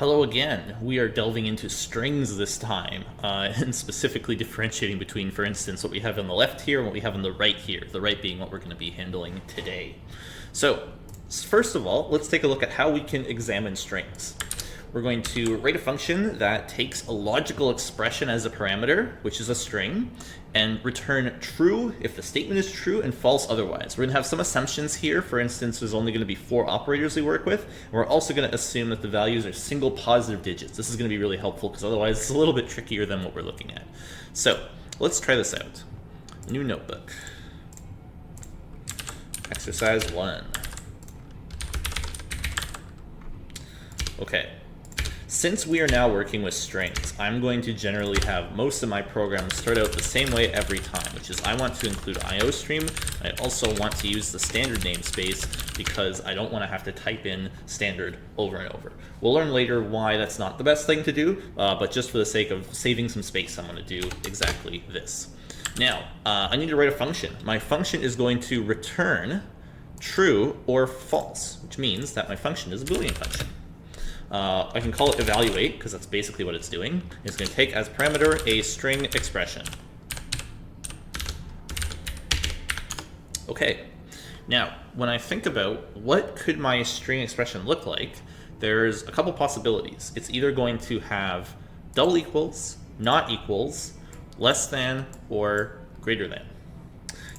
Hello again. We are delving into strings this time, and specifically differentiating between, for instance, what we have on the left here and what we have on the right here, the right being what we're going to be handling today. So, first of all, let's take a look at how we can examine strings. We're going to write a function that takes a logical expression as a parameter, which is a string, and return true if the statement is true and false otherwise. We're going to have some assumptions here. For instance, there's only going to be 4 operators we work with. And we're also going to assume that the values are single positive digits. This is going to be really helpful because otherwise it's a little bit trickier than what we're looking at. So let's try this out. New notebook. Exercise 1. Okay. Since we are now working with strings, I'm going to generally have most of my programs start out the same way every time, which is I want to include IOStream. I also want to use the standard namespace because I don't want to have to type in standard over and over. We'll learn later why that's not the best thing to do, but just for the sake of saving some space, I'm going to do exactly this. Now, I need to write a function. My function is going to return true or false, which means that my function is a Boolean function. I can call it evaluate because that's basically what it's doing. It's going to take as parameter a string expression. Okay, now when I think about what could my string expression look like, there's a couple possibilities. It's either going to have double equals, not equals, less than, or greater than.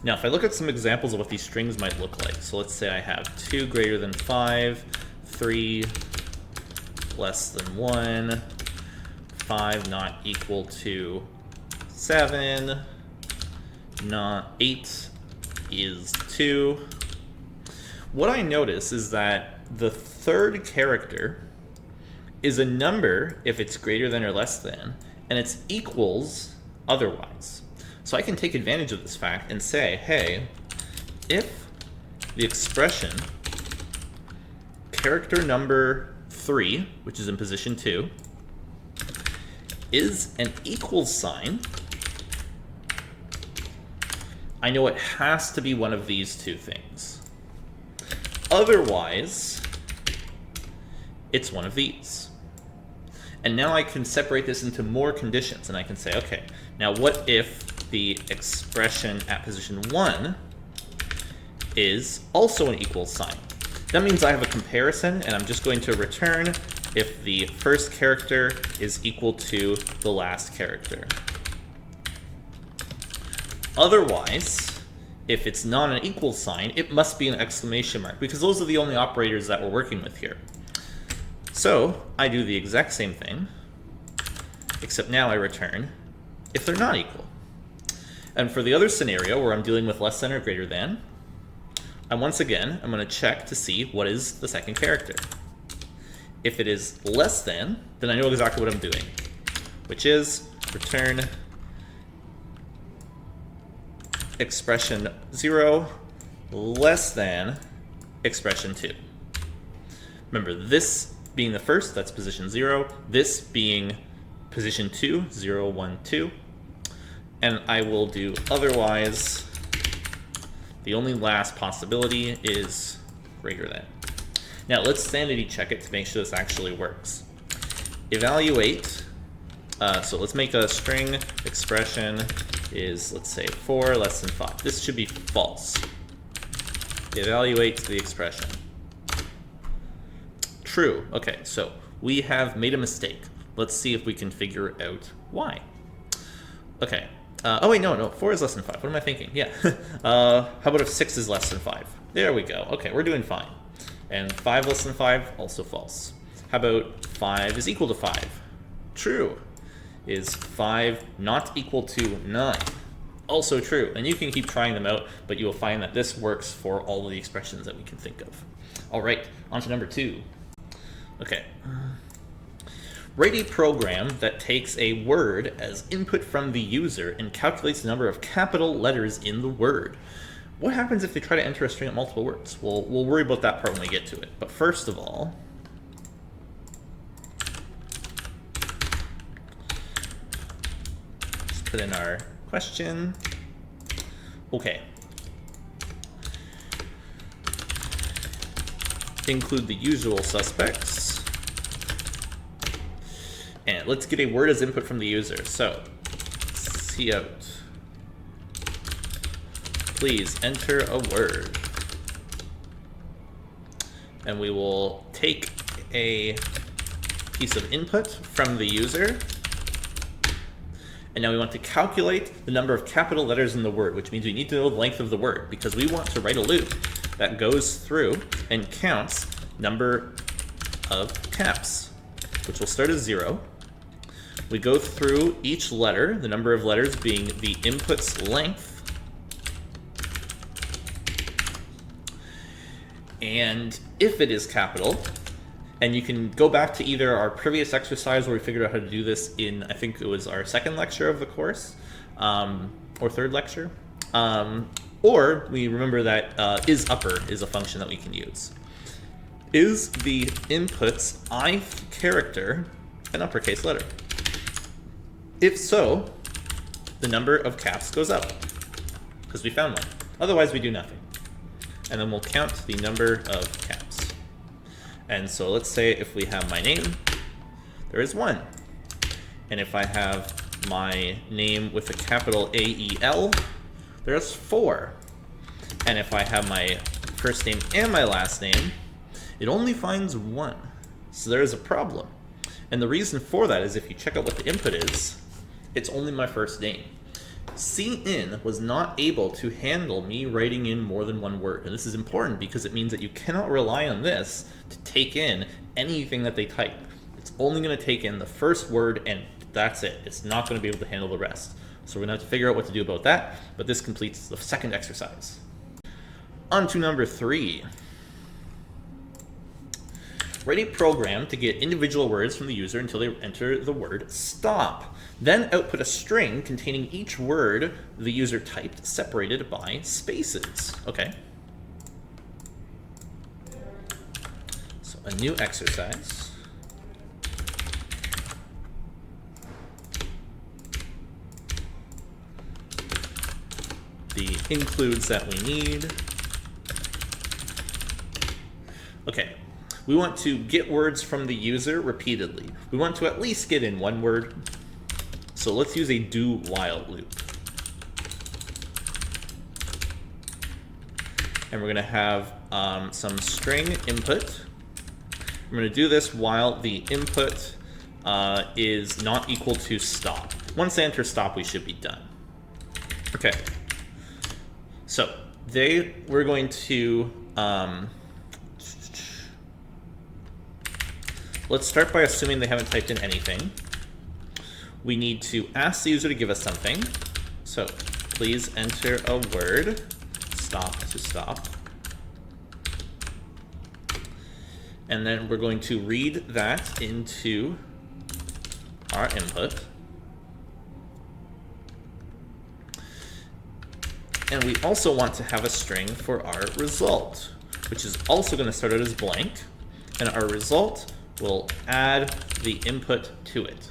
Now if I look at some examples of what these strings might look like, so let's say I have 2 greater than 5, 3 less than 1, 5 not equal to 7, not 8 is 2. What I notice is that the third character is a number if it's greater than or less than, and it's equals otherwise. So I can take advantage of this fact and say, hey, if the expression character number 3, which is in position 2, is an equals sign, I know it has to be one of these two things. Otherwise, it's one of these. And now I can separate this into more conditions, and I can say, okay, now what if the expression at position 1 is also an equals sign? That means I have a comparison, and I'm just going to return if the first character is equal to the last character. Otherwise, if it's not an equal sign, it must be an exclamation mark, because those are the only operators that we're working with here. So I do the exact same thing, except now I return if they're not equal. And for the other scenario where I'm dealing with less than or greater than, and once again, I'm going to check to see what is the second character. If it is less than, then I know exactly what I'm doing, which is return expression 0 less than expression 2. Remember, this being the first, that's position 0. This being position 2, 0, 1, 2. And I will do otherwise. The only last possibility is greater than. Now let's sanity check it to make sure this actually works. Evaluate, so let's make a string expression is, let's say, 4 less than 5. This should be false. Evaluate the expression. True. Okay, so we have made a mistake. Let's see if we can figure out why. Okay. Oh wait, no, 4 is less than 5. What am I thinking? Yeah. How about if 6 is less than 5? There we go. Okay, we're doing fine. And 5 less than 5, also false. How about 5 is equal to 5? True. Is 5 not equal to 9? Also true. And you can keep trying them out, but you will find that this works for all of the expressions that we can think of. All right, on to number 2. Okay. Write a program that takes a word as input from the user and calculates the number of capital letters in the word. What happens if they try to enter a string of multiple words? We'll worry about that part when we get to it. But first of all, let's put in our question. Okay. Include the usual suspects. And let's get a word as input from the user. So, cout. Please enter a word. And we will take a piece of input from the user. And now we want to calculate the number of capital letters in the word, which means we need to know the length of the word, because we want to write a loop that goes through and counts number of caps, which will start as 0. We go through each letter, the number of letters being the input's length. And if it is capital, and you can go back to either our previous exercise where we figured out how to do this in, I think it was our second lecture of the course, or third lecture, or we remember that isUpper is a function that we can use. Is the input's ith character an uppercase letter? If so, the number of caps goes up, because we found one. Otherwise, we do nothing. And then we'll count the number of caps. And so let's say if we have my name, there is 1. And if I have my name with a capital A-E-L, there's 4. And if I have my first name and my last name, it only finds 1. So there is a problem. And the reason for that is if you check out what the input is, it's only my first name. Cin was not able to handle me writing in more than one word. And this is important because it means that you cannot rely on this to take in anything that they type. It's only going to take in the first word and that's it. It's not going to be able to handle the rest. So we're going to have to figure out what to do about that, but this completes the second exercise. On to number 3. Write a program to get individual words from the user until they enter the word stop. Then output a string containing each word the user typed, separated by spaces. Okay. So a new exercise. The includes that we need. Okay. We want to get words from the user repeatedly. We want to at least get in one word. So let's use a do while loop. And we're going to have some string input. We're going to do this while the input is not equal to stop. Once they enter stop, we should be done. Okay. So we're going to let's start by assuming they haven't typed in anything. We need to ask the user to give us something. So please enter a word, stop to stop. And then we're going to read that into our input. And we also want to have a string for our result, which is also going to start out as blank. And our result will add the input to it.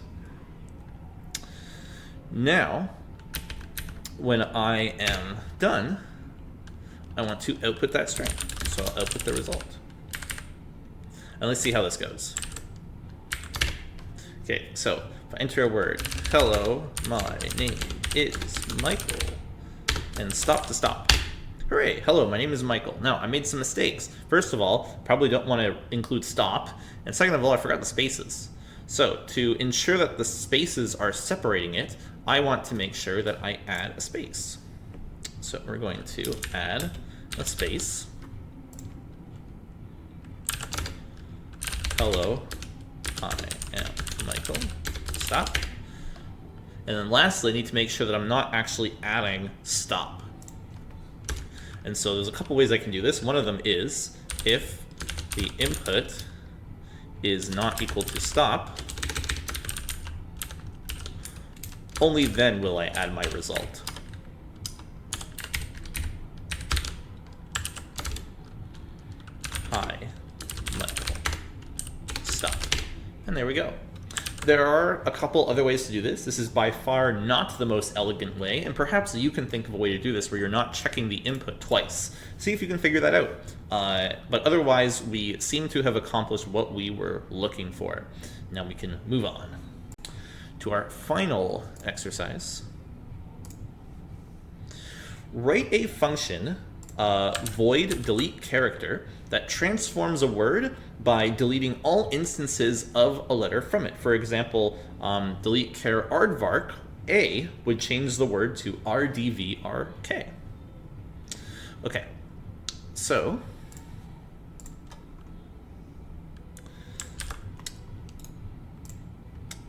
Now, when I am done, I want to output that string. So I'll output the result. And let's see how this goes. Okay, so if I enter a word, hello, my name is Michael, and stop to stop. Hooray, hello, my name is Michael. Now, I made some mistakes. First of all, probably don't want to include stop. And second of all, I forgot the spaces. So to ensure that the spaces are separating it, I want to make sure that I add a space. So we're going to add a space. Hello, I am Michael. Stop. And then lastly, I need to make sure that I'm not actually adding stop. And so there's a couple ways I can do this. One of them is if the input is not equal to stop, only then will I add my result. Hi, Michael. Stop. And there we go. There are a couple other ways to do this. This is by far not the most elegant way, and perhaps you can think of a way to do this where you're not checking the input twice. See if you can figure that out. But otherwise, we seem to have accomplished what we were looking for. Now we can move on. to our final exercise. Write a function, void delete character, that transforms a word by deleting all instances of a letter from it. For example, delete char aardvark, A would change the word to rdvrk. Okay, so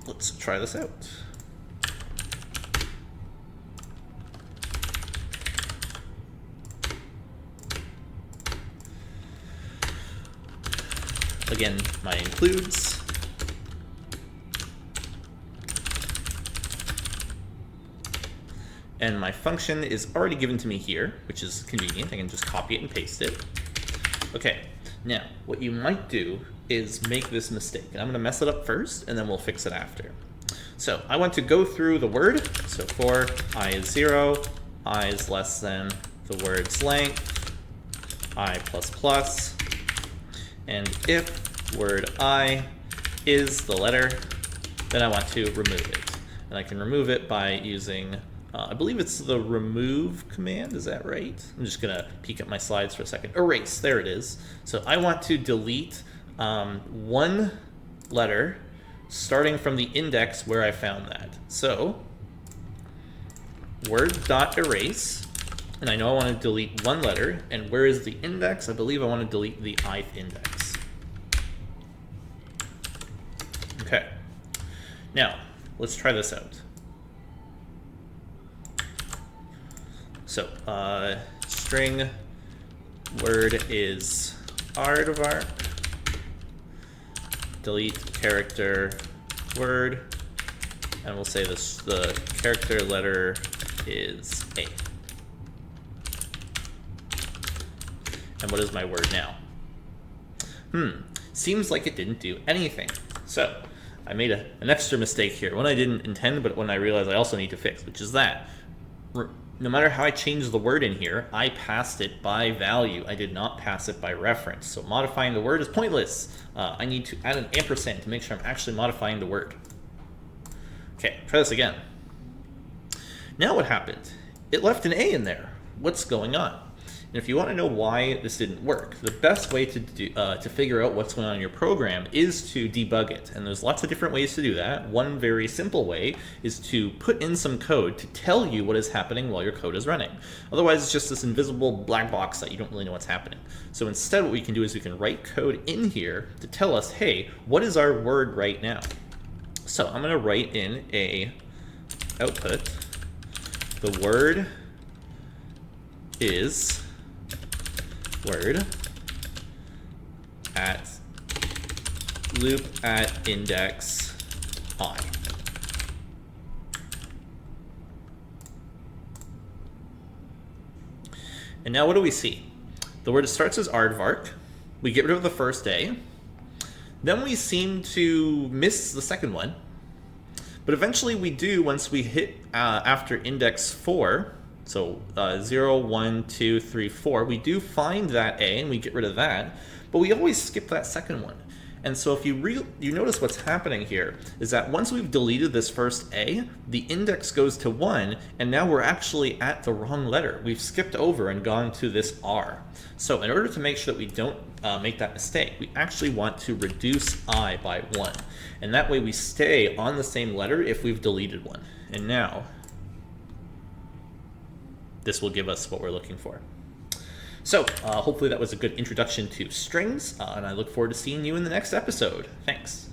let's try this out. Again, my includes. And my function is already given to me here, which is convenient. I can just copy it and paste it. Okay, now what you might do is make this mistake. And I'm going to mess it up first, and then we'll fix it after. So I want to go through the word. So for I is 0, I is less than the word's length, I plus plus. And if word I is the letter, then I want to remove it. And I can remove it by using, I believe it's the remove command, is that right? I'm just gonna peek at my slides for a second. Erase, there it is. So I want to delete one letter starting from the index where I found that. So word.erase, and I know I want to delete one letter, and where is the index? I believe I want to delete the ith index. Okay, now let's try this out. So string word is aardvark, delete character word, and we'll say this, the character letter is A. And what is my word now? Seems like it didn't do anything. So I made an extra mistake here, one I didn't intend, but one I realized I also need to fix, which is that no matter how I change the word in here, I passed it by value. I did not pass it by reference. So modifying the word is pointless. I need to add an ampersand to make sure I'm actually modifying the word. Okay, try this again. Now what happened? It left an A in there. What's going on? And if you want to know why this didn't work, the best way to figure out what's going on in your program is to debug it. And there's lots of different ways to do that. One very simple way is to put in some code to tell you what is happening while your code is running. Otherwise, it's just this invisible black box that you don't really know what's happening. So instead, what we can do is we can write code in here to tell us, hey, what is our word right now? So I'm going to write in a output. The word is word at loop at index I. And now what do we see? The word starts as aardvark. We get rid of the first A. Then we seem to miss the second one. But eventually we do once we hit after index 4. So 0, 1, 2, 3, 4, we do find that A and we get rid of that, but we always skip that second one. And so if you notice what's happening here is that once we've deleted this first A, the index goes to 1, and now we're actually at the wrong letter. We've skipped over and gone to this R. So in order to make sure that we don't make that mistake, we actually want to reduce I by 1. And that way we stay on the same letter if we've deleted one. And now this will give us what we're looking for. So hopefully that was a good introduction to strings, and I look forward to seeing you in the next episode. Thanks.